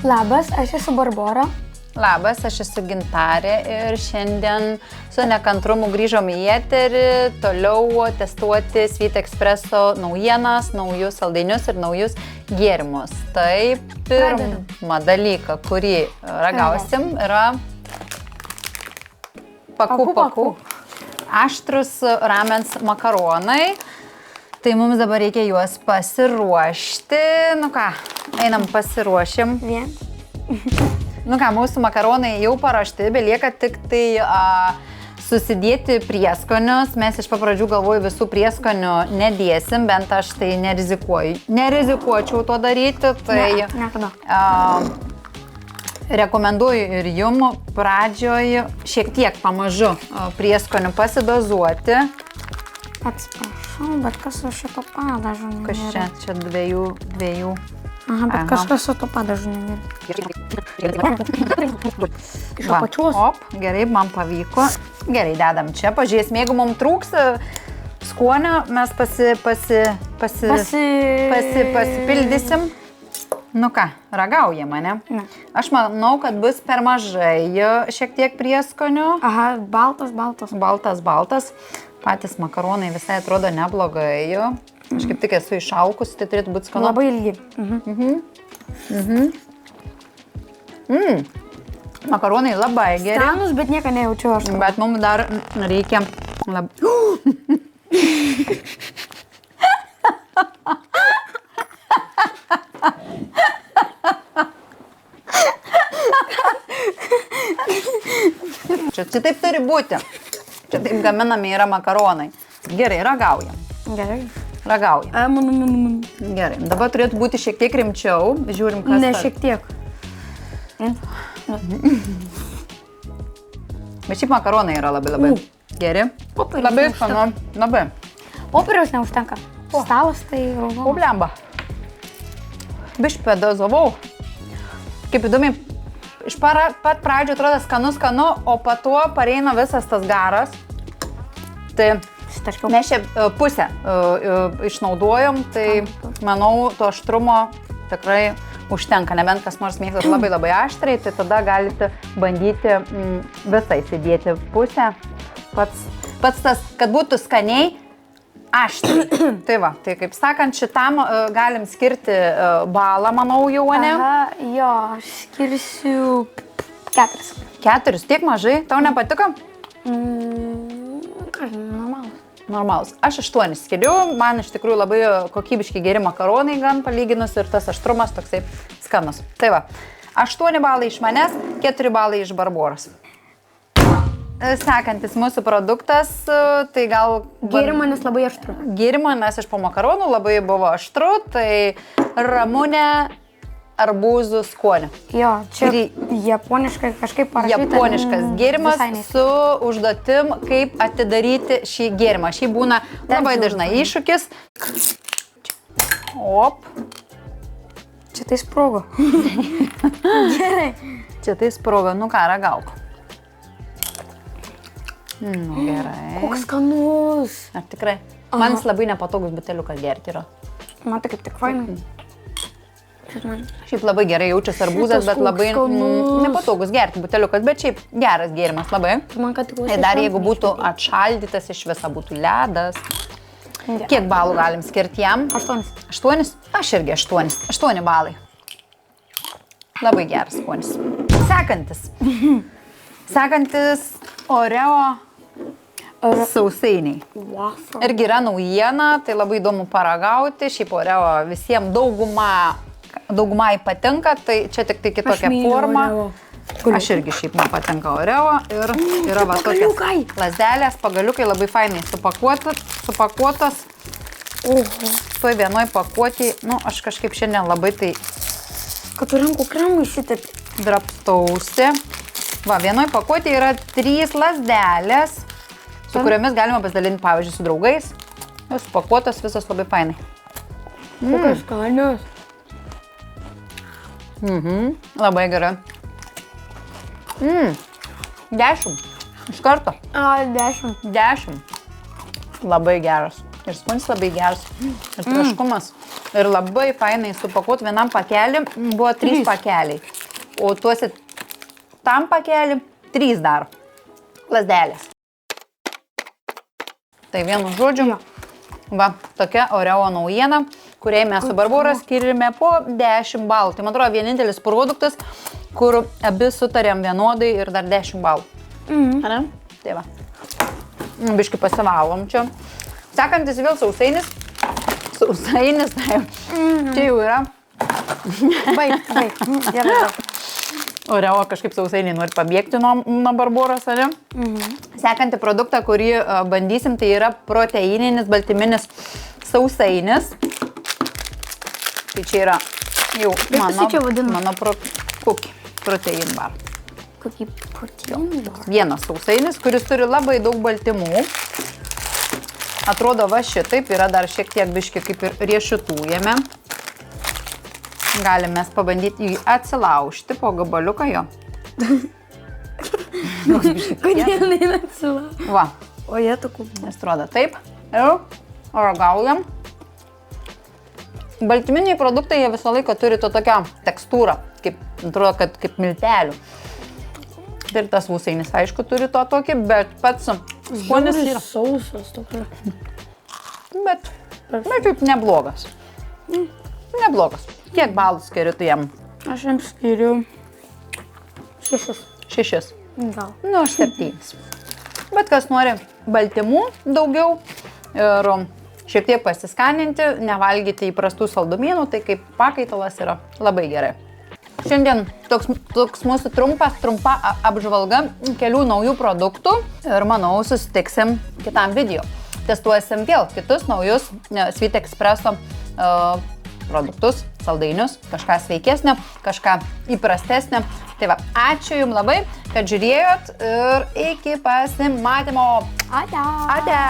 Labas, aš esu Barbora. Labas, aš esu Gintarė ir šiandien su nekantrumu grįžom į eterį toliau testuoti Sweet Expresso naujienas, naujus saldainius ir naujus gėrimus. Tai pirmą dalyką, kurį ragausim, yra paku. Aštrus ramens makaronai. Tai mums dabar reikia juos pasiruošti. Nu ką, einam pasiruošim. Nu ką, mūsų makaronai jau paruošti, belieka tik tai susidėti prieskonius. Mes iš pradžių galvoju visų prieskonių nedėsim, bent aš tai nerizikuočiau to daryti. Tai rekomenduoju ir jum pradžioj šiek tiek pamažu prieskonių pasidozuoti. Atsiprašau, bet kas su šito padažu nėra? Kas čia? Čia dviejų. Aha, bet kažkas su to padažu nėra. Iš apačios. Op, gerai, man pavyko. Gerai, dedam čia. Pažiūrėsim, jeigu mums trūks skonio, mes pasipildysim. Nu ką, ragaujam, ne? Aš manau, kad bus per mažai šiek tiek prieskonių. Aha, baltas. Baltas. Patys makaronai visai atrodo neblogai. Aš kaip tik esu išalkusi, tai turėtų būti skanu. Labai ilgi. Makaronai labai geri. Skanus, bet nieko nejaučiu aš. Bet mums dar reikia Čia taip turi būti. Čia taip gaminami yra makaronai. Gerai, ragaujam. Gerai. Ragaujam. Gerai, dabar turėtų būti šiek tiek rimčiau. Žiūrim, kas ne, šiek tiek. Bet šiaip makaronai yra labai geri. Labai skanu. Labai. Popieriaus neužtenka. Stalas tai raudonas. Blemba. Bišpedozavau. Kaip įdomiai, iš pat pradžio atrodo skanu, o po to pareina visas tas garas. Tai mes čia pusę išnaudojom, tai manau, to aštrumo tikrai užtenka. Nebent kas nors mėgstat labai aštriai, tai tada galite bandyti visą įsidėti pusę. Pats tas, kad būtų skaniai aštriai. Tai va, tai kaip sakant, šitam galim skirti balą, manau, jau, ne? Aha, jo, aš skirsiu 4. 4, tiek mažai? Tau nepatiko? Normalus. Aš 8 skiriu, man iš tikrųjų labai kokybiški geri makaronai gan palyginus ir tas aštrumas toksai skanus. Tai va, 8 balai iš manęs, 4 balai iš Barboros. Sekantis mūsų produktas, tai gal... Gėrimo, nes labai aštru. Gėrimo, nes iš po makaronų labai buvo aštru, tai Ramunė arbūzų skonio. Jo, čia japoniškai kažkaip parašyta. Japoniškas gėrimas su užduotim, kaip atidaryti šį gėrimą. Šį būna labai dažnai iššūkis. Op. Čia tai sprogo. Gerai. Čia tai sprogo. Nu ką, ragauk. Nu gerai. Koks skanus. Ar tikrai? Man jis labai nepatogus buteliukas gerti yra. Man tai kaip tik fainai. Šiaip labai gerai jaučiasi arbūzas, bet labai nepatogus gerti buteliukas, bet šiaip geras gėrimas labai. Ir dar jeigu būtų atšaldytas, iš viso būtų ledas. Kiek balų galim skirti jam? 8. 8? Aš irgi 8. 8 balai. Labai geras skonis. Sekantis Oreo sausainiai. Irgi yra naujiena, tai labai įdomu paragauti. Šiaip Oreo visiems daugumai patinka, tai čia tik tai kitokia forma. Aš irgi šiaip man patinka Oreo ir yra va tokias lazdelės, pagaliukai labai fainai supakuotos. Toj vienoj pakuotį, nu aš kažkaip šiandien labai tai... Kad tu rankų kremų įsitepi. Drapstausi. Va, vienoj pakuotį yra 3 lazdelės, su kuriomis galima pasidalinti, pavyzdžiui, su draugais. Jos pakuotos visos labai fainai. Kokios skanios. Labai gerai. 10. Iš karto. 10. Labai geras. Ir skonis labai geras. Ir traškumas. Ir labai fainai supakuot vienam pakelį, buvo 3 pakeliai. O tuose tam pakelį 3 dar. Lazdelės. Tai vienu žodžiu, va, tokia Oreo naujiena, kuriai mes su Barbora skirime po 10 balų. Tai man atrodo vienintelis produktas, kur abi sutarėm vienodai ir dar 10 balų. Ane? Tai va. Biškai pasivalom čia. Sekantis vėl sausainis. Sausainis, tai čia jau yra. Baig. Oreo kažkaip sausainiai nori pabėgti nuo Barboros, ane? Sekantį produktą, kurį bandysim, tai yra proteininis, baltyminis sausainis. Tai čia yra jau mano protein bar. Kokį protein bar? Vienas sausainis, kuris turi labai daug baltymų. Atrodo, va šitaip yra dar šiek tiek biški kaip ir riešutų jame. Galime pabandyti jį atsilaužti po gabaliuką jo. Kodėl neatsilaužti? Va. O jie tokių. Nes atrodo taip. Ir ragaujam. Baltyminiai produktai jie visą laiką turi to tokią tekstūrą, kaip, atrodo, kad kaip miltelių. Ir tas sausainis, aišku, turi to tokį, bet pats skonis yra sausas tokia. Bet taip neblogas. Neblogas. Kiek balų skiriu tu jam? Aš jam skiriu 6. 6. Gal. Nu, aš 7. Bet kas nori baltymų daugiau ir šiek tiek pasiskaninti, nevalgyti įprastų saldumynų, tai kaip pakaitalas yra labai gerai. Šiandien toks mūsų trumpa apžvalga kelių naujų produktų ir manau susitiksim kitam video. Testuosim vėl kitus naujus Sweet Expresso produktus, saldainius, kažką sveikesnio, kažką įprastesnio. Tai va, ačiū Jums labai, kad žiūrėjot ir iki pasimatymo. Ate. Ate.